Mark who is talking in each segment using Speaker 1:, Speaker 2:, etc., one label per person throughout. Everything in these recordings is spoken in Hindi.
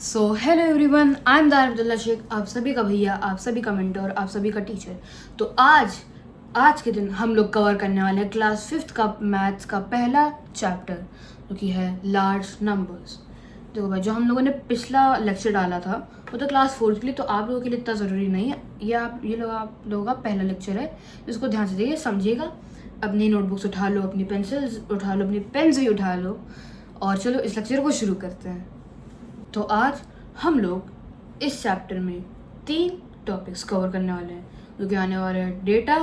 Speaker 1: So hello everyone, I am दार अब्दुल्ला शेख, आप सभी का भैया, आप सभी का मेंटर, आप सभी का टीचर। तो आज के दिन हम लोग कवर करने वाले हैं क्लास 5th का मैथ्स का पहला चैप्टर, जो कि है लार्ज नंबर्स। देखो भाई, जो हम लोगों ने पिछला लेक्चर डाला था वो तो क्लास 4 के लिए, तो आप लोगों के लिए इतना ज़रूरी नहीं है। आप लोगों का पहला लेक्चर है, इसको ध्यान से देखिए, समझिएगा। अपनी नोटबुक्स उठा लो, अपनी पेंसिल्स उठा लो, अपनी पेन्स भी उठा लो, और चलो इस लेक्चर को शुरू करते हैं। तो आज हम लोग इस चैप्टर में 3 टॉपिक्स कवर करने वाले हैं, जो कि आने वाले हैं डेटा,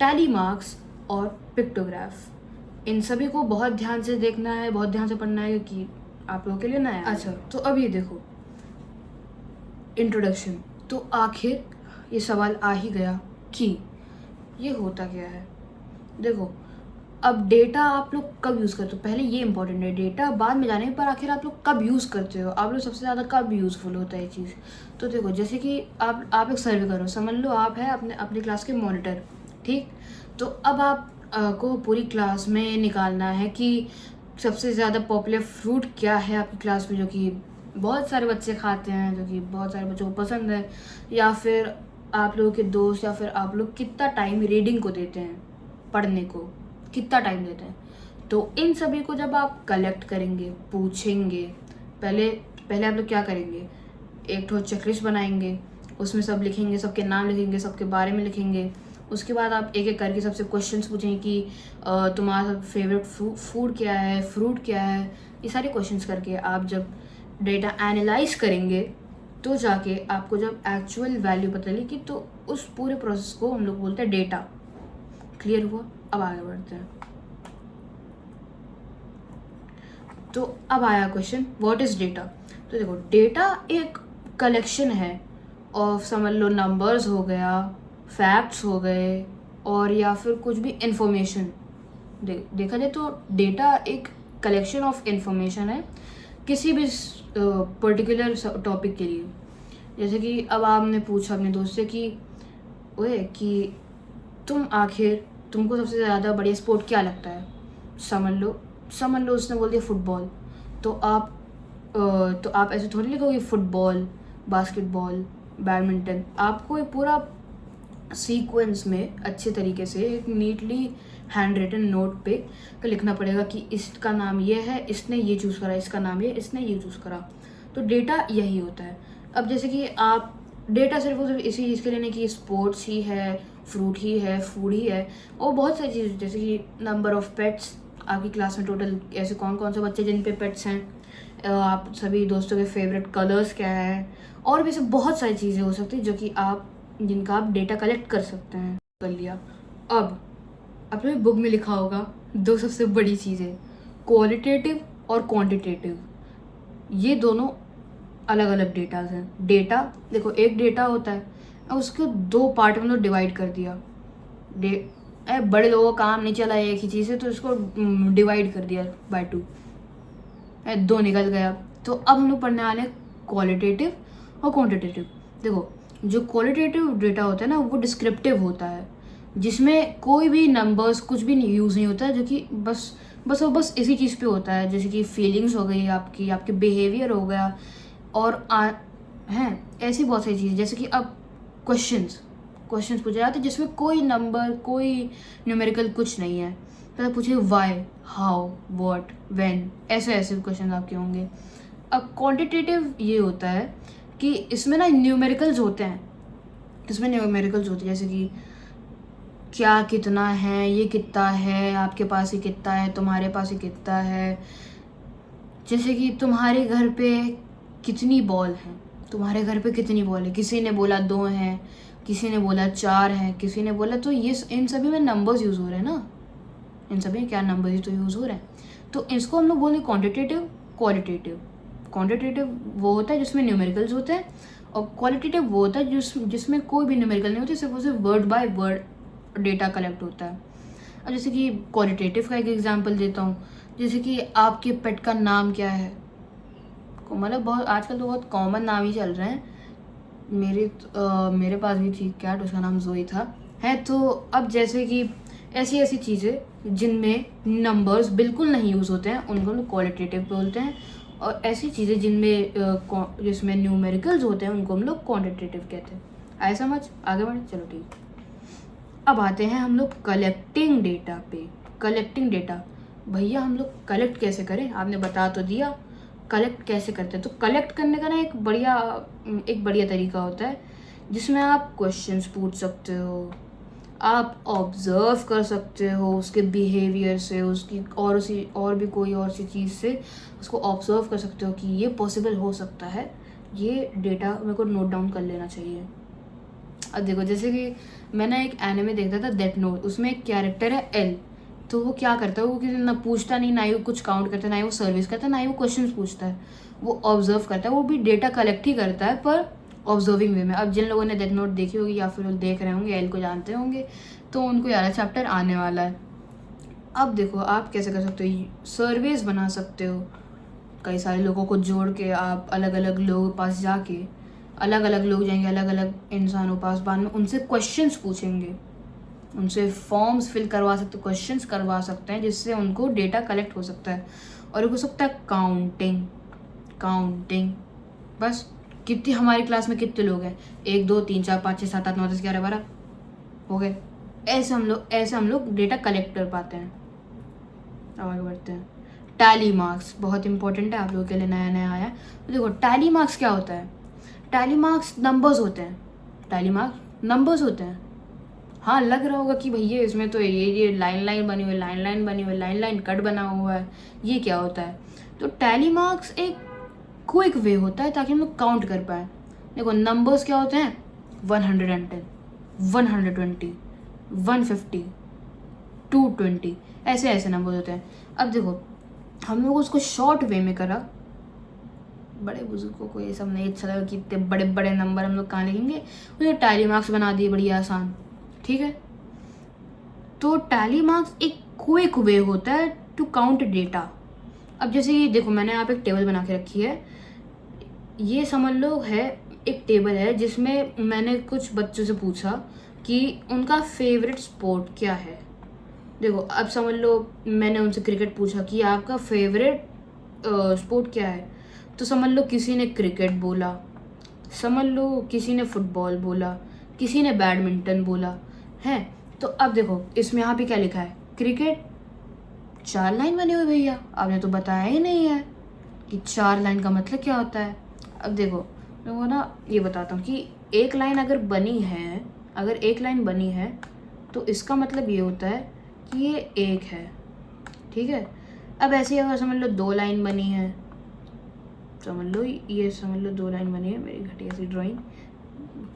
Speaker 1: टैली मार्क्स और पिक्टोग्राफ। इन सभी को बहुत ध्यान से देखना है, बहुत ध्यान से पढ़ना है, क्योंकि आप लोगों के लिए नया है। अच्छा, तो अब ये देखो, इंट्रोडक्शन। तो आखिर ये सवाल आ ही गया कि ये होता क्या है। देखो, अब डेटा आप लोग कब यूज़ करते हो, पहले ये इंपॉर्टेंट है, डेटा बाद में जाने पर आखिर आप लोग कब यूज़ करते हो, आप लोग सबसे ज़्यादा कब यूज़फुल होता है ये चीज़। तो देखो, जैसे कि आप एक सर्वे करो, समझ लो आप है अपने क्लास के मॉनिटर, ठीक। तो अब आप को पूरी क्लास में निकालना है कि सबसे ज़्यादा पॉपुलर फ्रूट क्या है आपकी क्लास में, जो कि बहुत सारे बच्चे खाते हैं, जो कि बहुत सारे बच्चों को पसंद है, या फिर आप लोगों के दोस्त, या फिर आप लोग कितना टाइम रीडिंग को देते हैं, पढ़ने को कितना टाइम देते हैं। तो इन सभी को जब आप कलेक्ट करेंगे, पूछेंगे, पहले आप लोग क्या करेंगे, एक ठो चेकलिस्ट बनाएंगे, उसमें सब लिखेंगे, सबके नाम लिखेंगे, सबके बारे में लिखेंगे। उसके बाद आप एक एक करके सबसे क्वेश्चंस पूछेंगे कि तुम्हारा फेवरेट फूड क्या है, फ्रूट क्या है। ये सारे क्वेश्चंस करके आप जब डेटा एनालाइज करेंगे, तो जाके आपको जब एक्चुअल वैल्यू पता चलेगी, तो उस पूरे प्रोसेस को हम लोग बोलते हैं डेटा। क्लियर हुआ? अब आगे बढ़ते हैं। तो अब आया क्वेश्चन, व्हाट इज डेटा। तो देखो, डेटा एक कलेक्शन है ऑफ, समझ लो, नंबर्स हो गया, फैक्ट्स हो गए, और या फिर कुछ भी इंफॉर्मेशन। देखा जाए तो डेटा एक कलेक्शन ऑफ इंफॉर्मेशन है किसी भी पर्टिकुलर टॉपिक के लिए। जैसे कि अब आपने पूछा अपने दोस्त से कि ओए कि तुमको सबसे ज़्यादा बढ़िया स्पोर्ट क्या लगता है। समझ लो उसने बोल दिया फुटबॉल। तो आप ऐसे थोड़ी लिखोगे फुटबॉल, बास्केटबॉल, बैडमिंटन। आपको एक पूरा सीक्वेंस में अच्छे तरीके से एक नीटली हैंड रिटन नोट पे लिखना पड़ेगा कि इसका नाम ये है, इसने ये चूज़ करा, इसका नाम ये, इसने ये चूज़ करा। तो डेटा यही होता है। अब जैसे कि आप डेटा सिर्फ इसी चीज़ के लिए नहीं कि स्पोर्ट्स ही है, फ्रूट ही है, फूड ही है, और बहुत सारी चीज़, जैसे कि नंबर ऑफ पेट्स आपकी क्लास में टोटल ऐसे कौन कौन से बच्चे जिन पे पेट्स हैं, आप सभी दोस्तों के फेवरेट कलर्स क्या है, और भी सब बहुत सारी चीज़ें हो सकती है जो कि जिनका आप डेटा कलेक्ट कर सकते हैं। कर लिया। अब अपने बुक में लिखा होगा 2 सबसे बड़ी चीज़ें, क्वालिटेटिव और क्वांटिटेटिव। ये दोनों अलग अलग डेटाज हैं। डेटा देखो, एक डेटा होता है, अब उसको 2 पार्ट में डिवाइड कर दिया। बड़े लोगों का काम नहीं चला एक ही चीज़ से, तो इसको डिवाइड कर दिया बाय 2, 2 निकल गया। तो अब हम लोग पढ़ने वाले हैं क्वालिटेटिव और क्वांटिटेटिव। देखो, जो क्वालिटेटिव डेटा होता है ना, वो डिस्क्रिप्टिव होता है, जिसमें कोई भी नंबर्स कुछ भी यूज़ नहीं होता है, जो कि बस इसी चीज़ पे होता है, जैसे कि फीलिंग्स हो गई आपके बिहेवियर हो गया, और हैं ऐसी बहुत सारी चीज़ें। जैसे कि अब क्वेश्चंस पूछे जाते हैं जिसमें कोई नंबर, कोई न्यूमेरिकल कुछ नहीं है। पहले पूछे वाई, हाउ, व्हाट, व्हेन, ऐसे क्वेश्चन आपके होंगे। अब क्वांटिटेटिव ये होता है कि इसमें ना न्यूमेरिकल्स होते हैं, जैसे कि क्या, कितना है, ये कितना है, आपके पास ही कितना है, तुम्हारे पास ही कितना है। जैसे कि तुम्हारे घर पे कितनी बॉल है, किसी ने बोला 2 हैं, किसी ने बोला 4 हैं, किसी ने बोला, तो ये इन सभी में नंबर्स यूज़ हो रहे हैं ना, इन सभी में क्या नंबर्स ही तो यूज़ हो रहे हैं। तो इसको हम लोग बोलें क्वांटिटेटिव, क्वालिटेटिव। क्वांटिटेटिव वो होता है जिसमें न्यूमेरिकल्स होते हैं, और क्वालिटेटिव वो होता है जिसमें कोई भी न्यूमेरिकल नहीं होती, सिर्फ word by word data collect होता है। अब जैसे कि क्वालिटेटिव का एक एग्जाम्पल देता हूँ, जैसे कि आपके पेट का नाम क्या है। मतलब बहुत आजकल तो बहुत कॉमन नाम ही चल रहे हैं। मेरे पास भी थी कैट, उसका नाम जोई था, है। तो अब जैसे कि ऐसी चीज़ें जिनमें नंबर्स बिल्कुल नहीं यूज़ होते हैं, उनको लोग क्वालिटेटिव बोलते हैं, और ऐसी चीज़ें जिसमें न्यूमेरिकल्स होते हैं उनको हम लोग क्वांटिटेटिव कहते हैं। आए समझ? आगे बढ़े, चलो ठीक। अब आते हैं हम लोग कलेक्टिंग डेटा पे। कलेक्टिंग डेटा, भैया हम लोग कलेक्ट कैसे करें? आपने बता तो दिया कलेक्ट कैसे करते हैं। तो कलेक्ट करने का ना एक बढ़िया तरीका होता है जिसमें आप क्वेश्चंस पूछ सकते हो, आप ऑब्जर्व कर सकते हो उसके बिहेवियर से, उसकी और भी कोई और सी चीज़ से उसको ऑब्जर्व कर सकते हो कि ये पॉसिबल हो सकता है, ये डेटा मेरे को नोट डाउन कर लेना चाहिए। अब देखो, जैसे कि मैंने एक एनिमे देखा था डेथ नोट, उसमें एक कैरेक्टर है एल। तो वो क्या करता है, वो किसी ना पूछता नहीं, ना ही वो कुछ काउंट करता है, ना ही वो सर्विस करता है, ना ही वो क्वेश्चन पूछता है, वो ऑब्जर्व करता है। वो भी डेटा कलेक्ट ही करता है पर ऑब्जर्विंग वे में। अब जिन लोगों ने डेथ नोट देखी होगी या फिर देख रहे होंगे, एल को जानते होंगे, तो उनको यार चैप्टर आने वाला है। अब देखो आप कैसे कर सकते हो, सर्वेस बना सकते हो, कई सारे लोगों को जोड़ के आप अलग अलग लोगों के पास जाके, अलग अलग लोग जाएंगे अलग अलग इंसानों के पास, बाद में उनसे क्वेश्चंस पूछेंगे, उनसे फॉर्म्स फिल करवा सकते, क्वेश्चंस करवा सकते हैं, जिससे उनको डेटा कलेक्ट हो सकता है। और एक हो सकता है काउंटिंग। बस कितनी हमारी क्लास में कितने लोग हैं, 1 2 3 4 5 6 7 8 9 10 11 12 हो गए। ऐसे हम लोग डेटा कलेक्ट कर पाते हैं। अब आगे बढ़ते हैं। टैली मार्क्स बहुत इंपॉर्टेंट है, आप लोगों के लिए नया आया है। तो देखो टैली मार्क्स क्या होता है। टैली मार्क्स नंबर्स होते हैं। हाँ, लग रहा होगा कि भैया इसमें तो ये लाइन बनी हुई, लाइन कट बना हुआ है, ये क्या होता है। तो टैली मार्क्स एक क्विक वे होता है ताकि हम लोग काउंट कर पाए। देखो नंबर्स क्या होते हैं, 110 120 150 220, ऐसे नंबर होते हैं। अब देखो हम लोग उसको शॉर्ट वे में करा, बड़े बुजुर्गों को ये सब नहीं अच्छा लगा कि इतने बड़े बड़े नंबर हम लोग कहाँ लिखेंगे, उन्हें टैली मार्क्स बना दिए बढ़िया आसान, ठीक है। तो टैली मार्क्स एक क्विक वे होता है टू काउंट डेटा। अब जैसे ये देखो, मैंने यहाँ पे एक टेबल बना के रखी है, ये समझ लो है एक टेबल है जिसमें मैंने कुछ बच्चों से पूछा कि उनका फेवरेट स्पोर्ट क्या है। देखो अब समझ लो मैंने उनसे क्रिकेट पूछा कि आपका फेवरेट स्पोर्ट क्या है, तो समझ लो किसी ने क्रिकेट बोला, समझ लो किसी ने फुटबॉल बोला, किसी ने बैडमिंटन बोला है। तो अब देखो इसमें यहाँ पे क्या लिखा है, क्रिकेट 4 लाइन बनी हुई। भैया आपने तो बताया ही नहीं है कि 4 लाइन का मतलब क्या होता है। अब देखो मैं ना ये बताता हूँ कि एक लाइन अगर एक लाइन बनी है तो इसका मतलब ये होता है कि ये एक है, ठीक है। अब ऐसे ही अगर समझ लो 2 लाइन बनी है, समझ लो 2 लाइन बनी है, मेरी घटिया सी ड्राइंग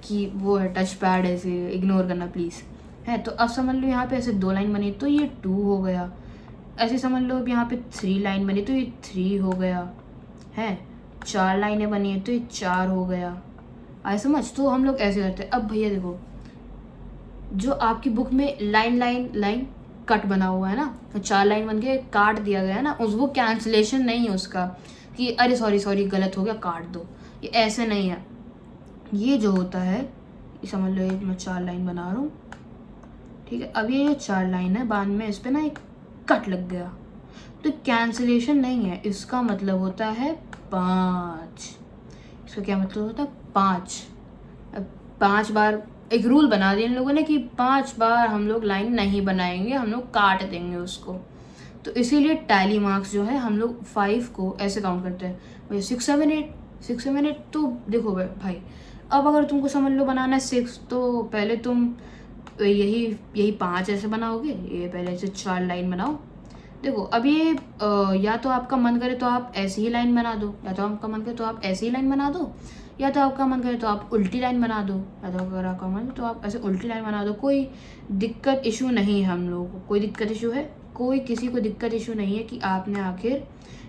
Speaker 1: की वो है, टच पैड ऐसे इग्नोर करना प्लीज़, है। तो अब समझ लो यहाँ पे ऐसे 2 लाइन बनी तो ये 2 हो गया। ऐसे समझ लो अब यहाँ पे 3 लाइन बनी तो ये 3 हो गया, है। 4 लाइनें बनी है तो ये 4 हो गया। आए समझ? तो हम लोग ऐसे करते हैं। अब भैया देखो, जो आपकी बुक में लाइन कट बना हुआ है ना, तो 4 लाइन बन के काट दिया गया है ना, वो कैंसलेशन नहीं है उसका कि अरे सॉरी गलत हो गया काट दो, ये ऐसे नहीं है। ये जो होता है, ये समझ लो ये मैं 4 लाइन बना रहा हूँ, ठीक है। अब ये जो 4 लाइन है, बाद में इस पर ना एक कट लग गया, तो कैंसलेशन नहीं है, इसका मतलब होता है 5। इसका क्या मतलब होता है, 5। अब 5 बार एक रूल बना दिया इन लोगों ने कि 5 बार हम लोग लाइन नहीं बनाएंगे, हम लोग काट देंगे उसको। तो इसीलिए टैली मार्क्स जो है हम लोग 5 को ऐसे काउंट करते हैं। भाई 6 7 8 तो देखो भाई, अब अगर तुमको समझ लो बनाना है 6, तो पहले तुम यही 5 ऐसे बनाओगे, ये पहले से 4 लाइन बनाओ। देखो अब ये या तो आपका मन करे तो आप ऐसी ही लाइन बना दो, या तो आपका मन करे तो आप ऐसी ही लाइन बना दो, या तो आपका मन करे तो आप उल्टी लाइन बना दो, या तो अगर आपका मन तो आप ऐसे उल्टी लाइन बना दो। कोई दिक्कत इशू नहीं है हम लोगों को, कोई दिक्कत इशू है, कोई किसी को दिक्कत इशू नहीं है कि आपने आखिर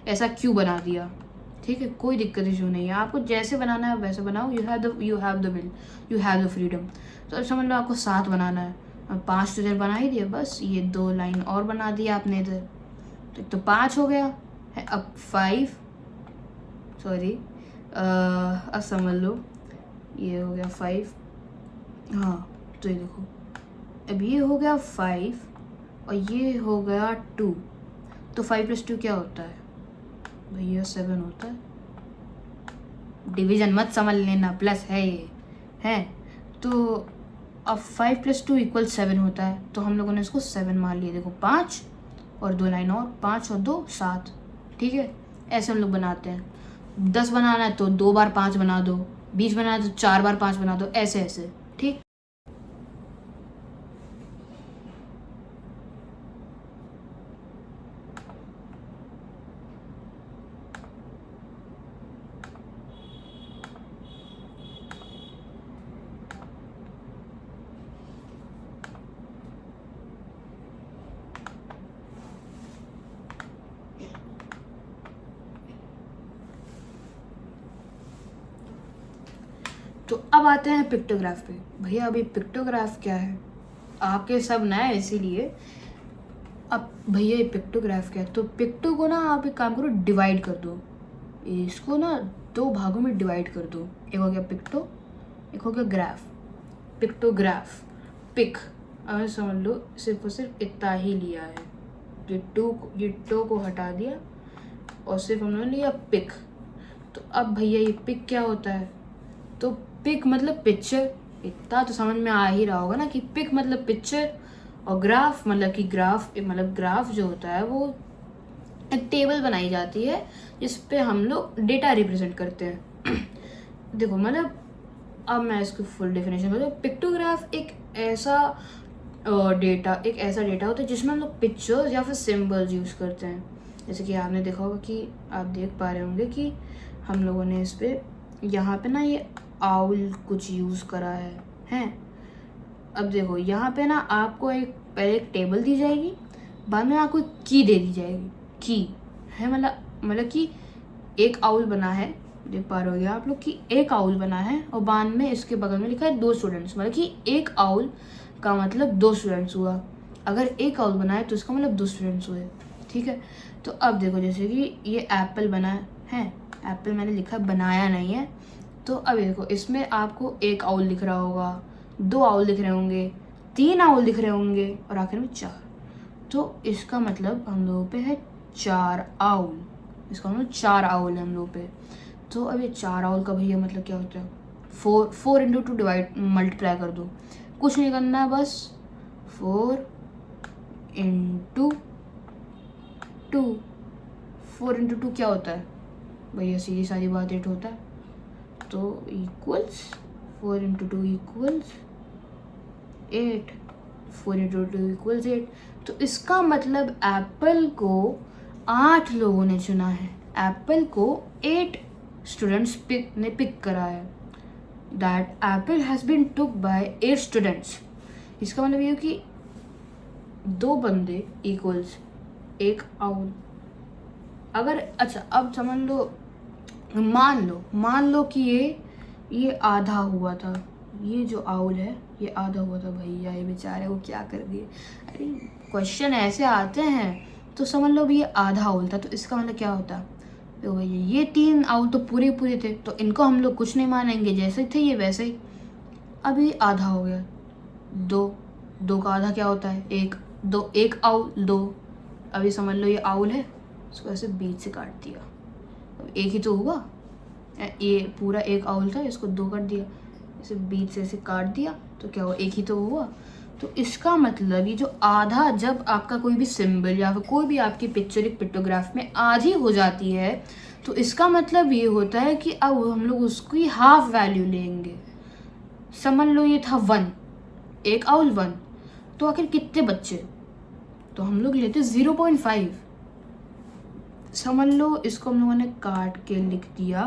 Speaker 1: ऐसा क्यों बना दिया, ठीक है। कोई दिक्कत इशू नहीं है, आपको जैसे बनाना है वैसे बनाओ। You have the will, you have the freedom. तो अब समझ लो आपको 7 बनाना है, अब 5 तो इधर बना ही दिया, बस ये 2 लाइन और बना दिया आपने इधर, तो 5 हो गया है। अब 5 अब समझ लो ये हो गया 5, हाँ। तो ये देखो अब ये हो गया 5 और ये हो गया 2, तो 5 + 2 क्या होता है भैया 7 होता है, डिवीजन मत समझ लेना, प्लस है ये है। तो अब 5 + 2 = 7 होता है, तो हम लोगों ने इसको 7 मान लिया। देखो 5 और 2 लाइन और, 5 और 2 7, ठीक है। ऐसे हम लोग बनाते हैं। 10 बनाना है तो 2 बार 5 बना दो, 20 बनाना है तो 4 बार 5 बना दो, ऐसे ऐसे, ठीक। तो अब आते हैं पिक्टोग्राफ पे। भैया अभी पिक्टोग्राफ क्या है, आपके सब नया है इसीलिए। अब भैया ये पिक्टोग्राफ क्या है, तो पिक्टो को ना आप एक काम करो, डिवाइड कर दो, इसको ना 2 भागों में डिवाइड कर दो। एक हो गया पिक्टो, एक हो गया ग्राफ। पिक्टोग्राफ, पिक, अब समझ लो सिर्फ और सिर्फ इतना ही लिया है, ये टो को हटा दिया और सिर्फ हमने लिया पिक। तो अब भैया ये पिक क्या होता है, तो पिक मतलब पिक्चर, इतना तो समझ में आ ही रहा होगा ना कि पिक मतलब पिक्चर, और ग्राफ मतलब कि ग्राफ जो होता है वो एक टेबल बनाई जाती है जिस पे हम लोग डेटा रिप्रेजेंट करते हैं। देखो मतलब अब मैं इसकी फुल डेफिनेशन बताऊँ। पिक्टोग्राफ एक ऐसा डेटा होता है जिसमें हम लोग पिक्चर्स या फिर सिंबल्स यूज़ करते हैं। जैसे कि आपने देखा होगा कि आप देख पा रहे होंगे कि हम लोगों ने इस पे यहाँ पे ना ये आउल कुछ यूज़ करा है। अब देखो यहाँ पे ना आपको पहले एक टेबल दी जाएगी, बाद में आपको की दे दी जाएगी। की है मतलब कि एक आउल बना है, देख पा रहे हो आप लोग कि एक आउल बना है, और बाद में इसके बगल में लिखा है 2 स्टूडेंट्स, मतलब कि एक आउल का मतलब 2 स्टूडेंट्स हुआ। अगर एक आउल बना है तो इसका मतलब 2 स्टूडेंट्स हुए, ठीक है। तो अब देखो जैसे कि ये एप्पल बना है, एप्पल मैंने लिखा बनाया नहीं है। तो अब देखो इसमें आपको एक आउल दिख रहा होगा, 2 आउल दिख रहे होंगे, 3 आउल दिख रहे होंगे और आखिर में 4। तो इसका मतलब हम लोगों पे है 4 आउल, इसका मतलब 4 आउल है हम लोग पे। तो अब ये 4 आउल का भैया मतलब क्या होता है, 4 × 2 डिवाइड मल्टीप्लाई कर दो, कुछ नहीं करना है, बस 4 × 2, 4 × 2 क्या होता है भैया, सीधी सारी बात 8 होता है। तो इक्वल्स 4 × 2 = 8, 4 × 2 = 8। तो इसका मतलब एप्पल को 8 लोगों ने चुना है, एप्पल को 8 स्टूडेंट्स पिक करा है। That apple has been took by 8 students. इसका मतलब ये कि 2 बंदे इक्वल्स 1 आउल। अगर अच्छा अब समझ लो, मान लो कि ये आधा हुआ था, ये जो आउल है ये आधा हुआ था। भैया ये बेचारे वो क्या कर दिए, अरे क्वेश्चन ऐसे आते हैं। तो समझ लो भी ये आधा आउल था, तो इसका मतलब क्या होता, तो भैया ये 3 आउल तो पूरे थे, तो इनको हम लोग कुछ नहीं मानेंगे, जैसे थे ये वैसे ही। अब ये आधा हो गया, 2 का आधा क्या होता है, 1 आउल 2। अभी समझ लो ये आउल है, इसको ऐसे बीच से काट दिया, एक ही तो हुआ, ये पूरा 1 आउल था, इसको 2 कर दिया, इसे बीच से ऐसे काट दिया, तो क्या हुआ, एक ही तो हुआ। तो इसका मतलब ये जो आधा, जब आपका कोई भी सिंबल या फिर कोई भी आपकी पिक्चर एक पिक्टोग्राफ में आधी हो जाती है, तो इसका मतलब ये होता है कि अब हम लोग उसकी हाफ वैल्यू लेंगे। समझ लो ये था 1, 1 आउल 1, तो आखिर कितने बच्चे, तो हम लोग लेते 0.5। समझ लो इसको हम लोगों ने काट के लिख दिया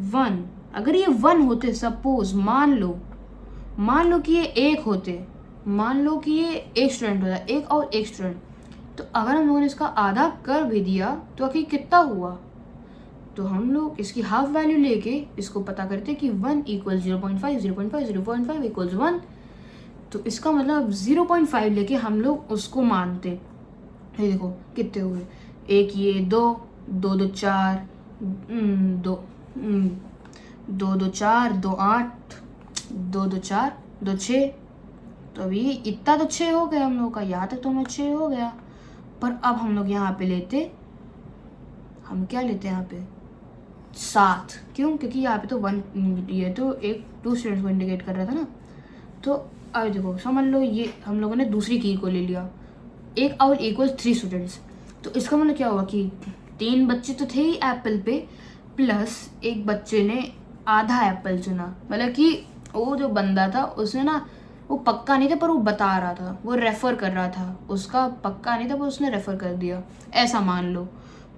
Speaker 1: 1। अगर ये 1 होते, सपोज मान लो कि ये 1 होते, मान लो कि ये 1 स्टूडेंट होता, 1 और 1 स्टूडेंट, तो अगर हम लोगों ने इसका आधा कर भी दिया तो आखिर कितना हुआ, तो हम लोग इसकी हाफ वैल्यू लेके इसको पता करते कि 1 = 0.5, 0.5, 0.5 = 1। तो इसका मतलब 0.5 लेके हम लोग उसको मानते। ये देखो कितने हुए, 1 ये 2, 2 2 4, 2 2 4, 2 8, 2 2 4, 2 6। तो अभी इतना तो 6 हो गया हम लोग का, यहाँ तक तो हमें 6 हो गया। पर अब हम लोग यहाँ पे लेते हम क्या लेते हैं यहाँ पे 7, क्यों? क्योंकि यहाँ पे तो 1, ये तो एक 2 स्टूडेंट्स को इंडिकेट कर रहा था ना। तो अब देखो समझ लो ये हम लोगों ने दूसरी की को ले लिया, एक और इक्वल 3 स्टूडेंट्स। तो इसका मतलब क्या हुआ कि 3 बच्चे तो थे ही एप्पल पे, प्लस एक बच्चे ने आधा एप्पल चुना। मतलब कि वो जो बंदा था उसने ना, वो पक्का नहीं था पर वो बता रहा था, वो रेफ़र कर रहा था, उसका पक्का नहीं था पर उसने रेफ़र कर दिया, ऐसा मान लो।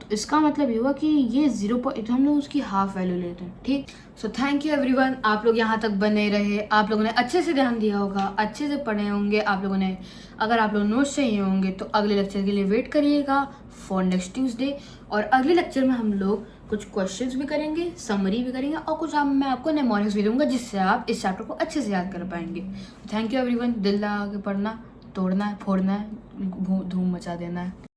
Speaker 1: तो इसका मतलब ये हुआ कि ये 0 तो हम लोग उसकी हाफ वैल्यू लेते हैं, ठीक। सो थैंक यू एवरीवन, आप लोग यहाँ तक बने रहे, आप लोगों ने अच्छे से ध्यान दिया होगा, अच्छे से पढ़े होंगे आप लोगों ने। अगर आप लोग नोट्स चाहिए होंगे तो अगले लेक्चर के लिए वेट करिएगा फॉर नेक्स्ट ट्यूसडे। और अगले लेक्चर में हम लोग कुछ क्वेश्चंस भी करेंगे, समरी भी करेंगे, और कुछ मैं आपको नेमोनिक्स भी दूंगा जिससे आप इस चैप्टर को अच्छे से याद कर पाएंगे। थैंक यू एवरीवन, दिल लगा के पढ़ना, तोड़ना है, फोड़ना है, धूम मचा देना है।